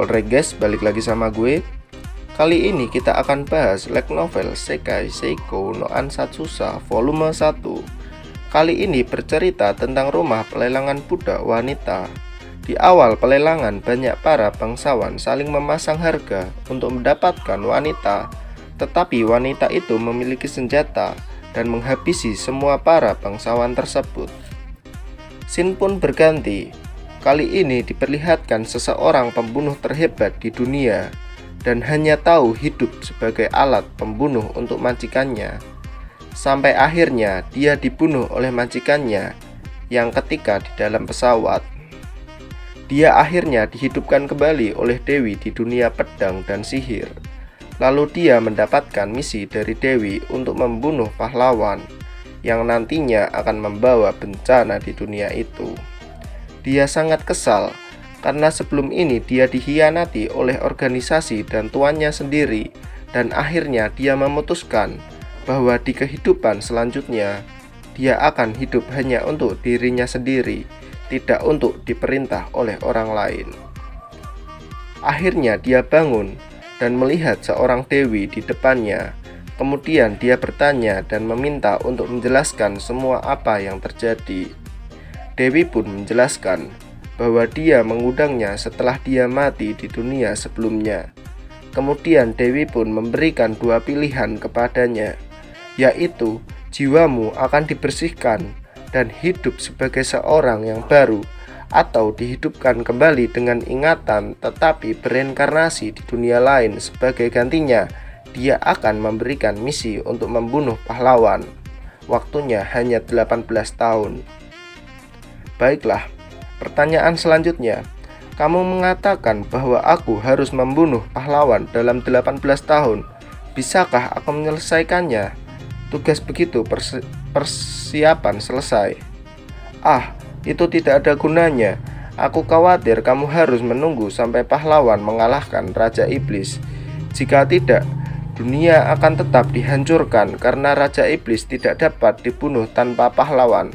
Alright guys, balik lagi sama gue. Kali ini kita akan bahas light novel Sekai Seiko no Ansatsusa volume 1. Kali ini bercerita tentang rumah pelelangan budak wanita. Di awal pelelangan, banyak para bangsawan saling memasang harga untuk mendapatkan wanita. Tetapi wanita itu memiliki senjata dan menghabisi semua para bangsawan tersebut. Scene pun berganti. Kali ini diperlihatkan seseorang pembunuh terhebat di dunia dan hanya tahu hidup sebagai alat pembunuh untuk majikannya. Sampai akhirnya dia dibunuh oleh majikannya yang ketika di dalam pesawat. Dia akhirnya dihidupkan kembali oleh Dewi di dunia pedang dan sihir. Lalu dia mendapatkan misi dari Dewi untuk membunuh pahlawan yang nantinya akan membawa bencana di dunia itu. Dia sangat kesal karena sebelum ini dia dikhianati oleh organisasi dan tuannya sendiri, dan akhirnya dia memutuskan bahwa di kehidupan selanjutnya dia akan hidup hanya untuk dirinya sendiri, tidak untuk diperintah oleh orang lain. Akhirnya dia bangun dan melihat seorang dewi di depannya. Kemudian dia bertanya dan meminta untuk menjelaskan semua apa yang terjadi. Dewi pun menjelaskan bahwa dia mengundangnya setelah dia mati di dunia sebelumnya. Kemudian Dewi pun memberikan dua pilihan kepadanya, yaitu jiwamu akan dibersihkan dan hidup sebagai seorang yang baru, atau dihidupkan kembali dengan ingatan tetapi bereinkarnasi di dunia lain. Sebagai gantinya, dia akan memberikan misi untuk membunuh pahlawan. Waktunya hanya 18 tahun. Baiklah, pertanyaan selanjutnya. Kamu mengatakan bahwa aku harus membunuh pahlawan dalam 18 tahun. Bisakah aku menyelesaikannya? Tugas begitu persiapan selesai. Itu tidak ada gunanya. Aku khawatir kamu harus menunggu sampai pahlawan mengalahkan Raja Iblis. Jika tidak, dunia akan tetap dihancurkan karena Raja Iblis tidak dapat dibunuh tanpa pahlawan.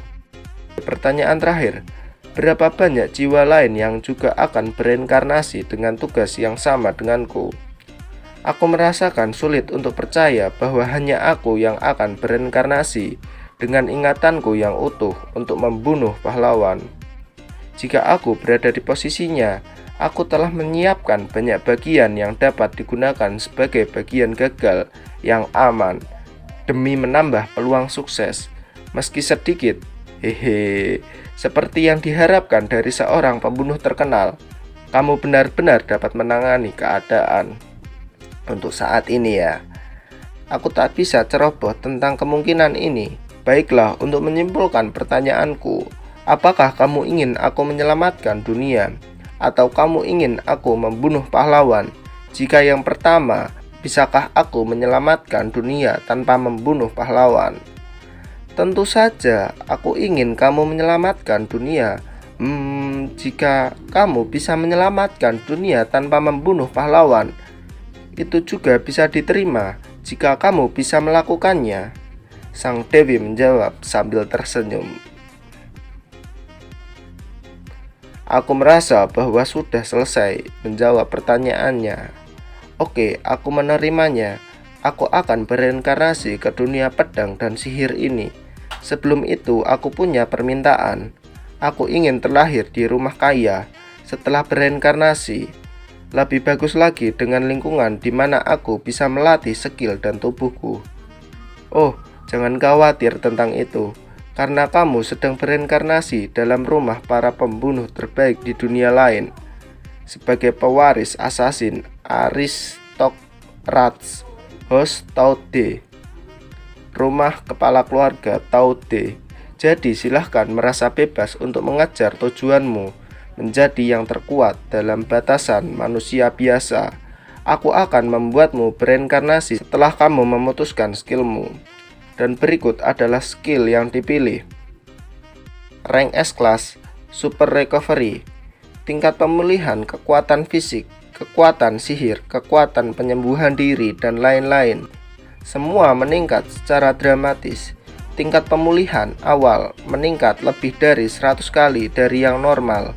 Pertanyaan terakhir, berapa banyak jiwa lain yang juga akan bereinkarnasi dengan tugas yang sama denganku? Aku merasakan sulit untuk percaya bahwa hanya aku yang akan bereinkarnasi dengan ingatanku yang utuh untuk membunuh pahlawan. Jika aku berada di posisinya, aku telah menyiapkan banyak bagian yang dapat digunakan sebagai bagian gagal yang aman demi menambah peluang sukses, meski sedikit. Seperti yang diharapkan dari seorang pembunuh terkenal, kamu benar-benar dapat menangani keadaan. Untuk saat ini ya, aku tak bisa ceroboh tentang kemungkinan ini. Baiklah, untuk menyimpulkan pertanyaanku, apakah kamu ingin aku menyelamatkan dunia, atau kamu ingin aku membunuh pahlawan? Jika yang pertama, bisakah aku menyelamatkan dunia tanpa membunuh pahlawan? Tentu saja, aku ingin kamu menyelamatkan dunia. Jika kamu bisa menyelamatkan dunia tanpa membunuh pahlawan, itu juga bisa diterima jika kamu bisa melakukannya. Sang Dewi menjawab sambil tersenyum. Aku merasa bahwa sudah selesai menjawab pertanyaannya. Oke, aku menerimanya. Aku akan bereinkarnasi ke dunia pedang dan sihir ini. Sebelum itu, aku punya permintaan. Aku ingin terlahir di rumah kaya setelah bereinkarnasi. Lebih bagus lagi dengan lingkungan di mana aku bisa melatih skill dan tubuhku. Jangan khawatir tentang itu, karena kamu sedang bereinkarnasi dalam rumah para pembunuh terbaik di dunia lain. Sebagai pewaris assassin aristokrats host Taude, rumah kepala keluarga Taude. Jadi silahkan merasa bebas untuk mengejar tujuanmu menjadi yang terkuat dalam batasan manusia biasa. Aku akan membuatmu bereinkarnasi setelah kamu memutuskan skillmu. Dan berikut adalah skill yang dipilih. Rank S-Class, Super Recovery, tingkat pemulihan kekuatan fisik, kekuatan sihir, kekuatan penyembuhan diri, dan lain-lain. Semua meningkat secara dramatis. Tingkat pemulihan awal meningkat lebih dari 100 kali dari yang normal.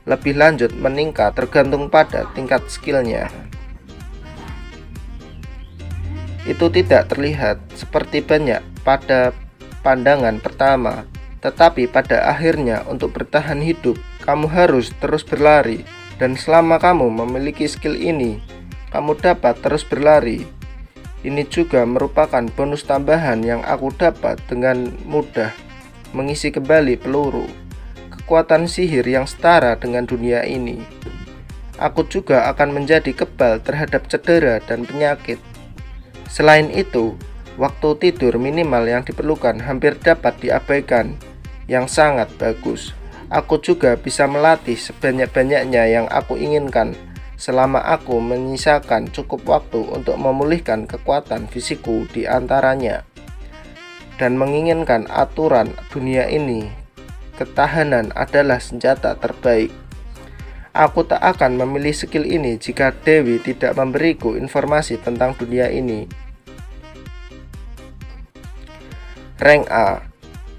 lebih lanjut meningkat tergantung pada tingkat skillnya. Itu tidak terlihat seperti banyak pada pandangan pertama, tetapi pada akhirnya untuk bertahan hidup, kamu harus terus berlari. Dan selama kamu memiliki skill ini, kamu dapat terus berlari. Ini juga merupakan bonus tambahan yang aku dapat dengan mudah mengisi kembali peluru. Kekuatan sihir yang setara dengan dunia ini. Aku juga akan menjadi kebal terhadap cedera dan penyakit. Selain itu, waktu tidur minimal yang diperlukan hampir dapat diabaikan, yang sangat bagus. Aku juga bisa melatih sebanyak-banyaknya yang aku inginkan selama aku menyisakan cukup waktu untuk memulihkan kekuatan fisikku di antaranya. Dan menginginkan aturan dunia ini, ketahanan adalah senjata terbaik. Aku tak akan memilih skill ini jika Dewi tidak memberiku informasi tentang dunia ini. Rank A,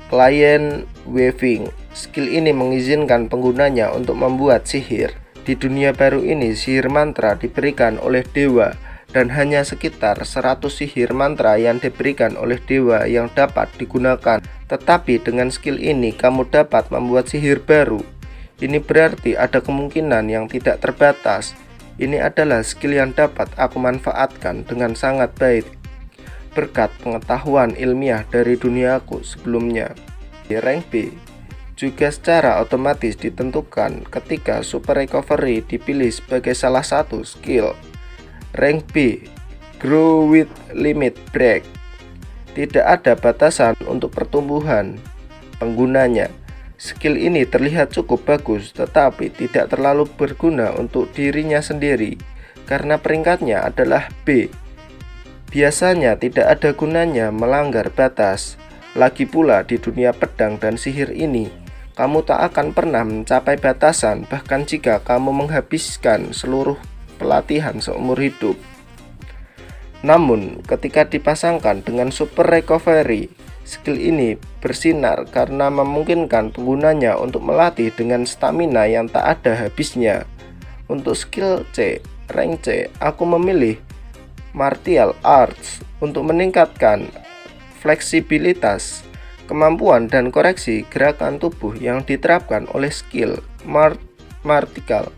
Client Weaving. Skill ini mengizinkan penggunanya untuk membuat sihir. Di dunia baru ini, sihir mantra diberikan oleh dewa, dan hanya sekitar 100 sihir mantra yang diberikan oleh dewa yang dapat digunakan. Tetapi dengan skill ini kamu dapat membuat sihir baru. Ini berarti ada kemungkinan yang tidak terbatas. Ini adalah skill yang dapat aku manfaatkan dengan sangat baik berkat pengetahuan ilmiah dari duniaku sebelumnya. Di rank B juga secara otomatis ditentukan ketika Super Recovery dipilih sebagai salah satu skill. Rank B, Grow with Limit Break. Tidak ada batasan untuk pertumbuhan penggunanya. Skill ini terlihat cukup bagus, tetapi tidak terlalu berguna untuk dirinya sendiri karena peringkatnya adalah B. Biasanya tidak ada gunanya melanggar batas. Lagi pula di dunia pedang dan sihir ini, kamu tak akan pernah mencapai batasan bahkan jika kamu menghabiskan seluruh pelatihan seumur hidup. Namun, ketika dipasangkan dengan Super Recovery, skill ini bersinar karena memungkinkan penggunanya untuk melatih dengan stamina yang tak ada habisnya. Untuk skill C, rank C, aku memilih Martial Arts untuk meningkatkan fleksibilitas, kemampuan dan koreksi gerakan tubuh yang diterapkan oleh skill Martial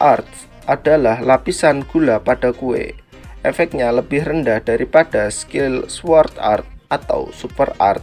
Arts adalah lapisan gula pada kue. Efeknya lebih rendah daripada skill Sword Art atau Super Art.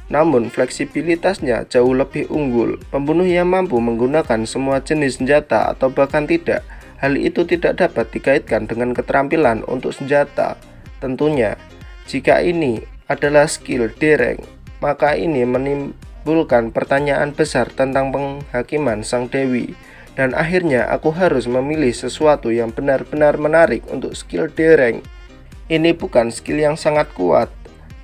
Namun fleksibilitasnya jauh lebih unggul. Pembunuh yang mampu menggunakan semua jenis senjata atau bahkan tidak. Hal itu tidak dapat dikaitkan dengan keterampilan untuk senjata. Tentunya, jika ini adalah skill D rank, maka ini menimbulkan pertanyaan besar tentang penghakiman Sang Dewi. Dan akhirnya aku harus memilih sesuatu yang benar-benar menarik untuk skill D rank. Ini bukan skill yang sangat kuat,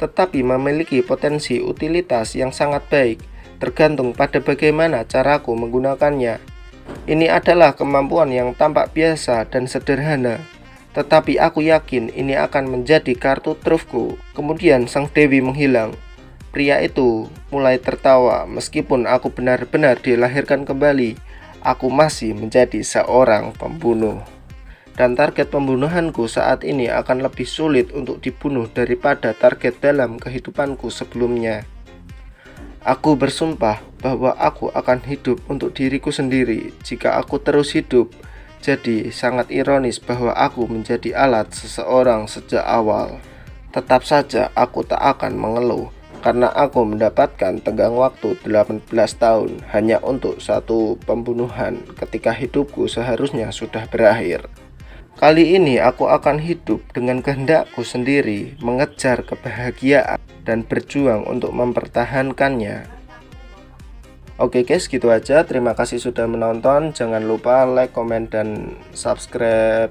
tetapi memiliki potensi utilitas yang sangat baik, tergantung pada bagaimana caraku menggunakannya. Ini adalah kemampuan yang tampak biasa dan sederhana, tetapi aku yakin ini akan menjadi kartu trufku. Kemudian Sang Dewi menghilang. Pria itu mulai tertawa. Meskipun aku benar-benar dilahirkan kembali, aku masih menjadi seorang pembunuh. Dan target pembunuhanku saat ini akan lebih sulit untuk dibunuh daripada target dalam kehidupanku sebelumnya. Aku bersumpah bahwa aku akan hidup untuk diriku sendiri jika aku terus hidup. Jadi sangat ironis bahwa aku menjadi alat seseorang sejak awal. Tetap saja aku tak akan mengeluh karena aku mendapatkan tenggang waktu 18 tahun hanya untuk satu pembunuhan ketika hidupku seharusnya sudah berakhir. Kali ini aku akan hidup dengan kehendakku sendiri, mengejar kebahagiaan dan berjuang untuk mempertahankannya. Oke guys, gitu aja. Terima kasih sudah menonton. Jangan lupa like, komen, dan subscribe.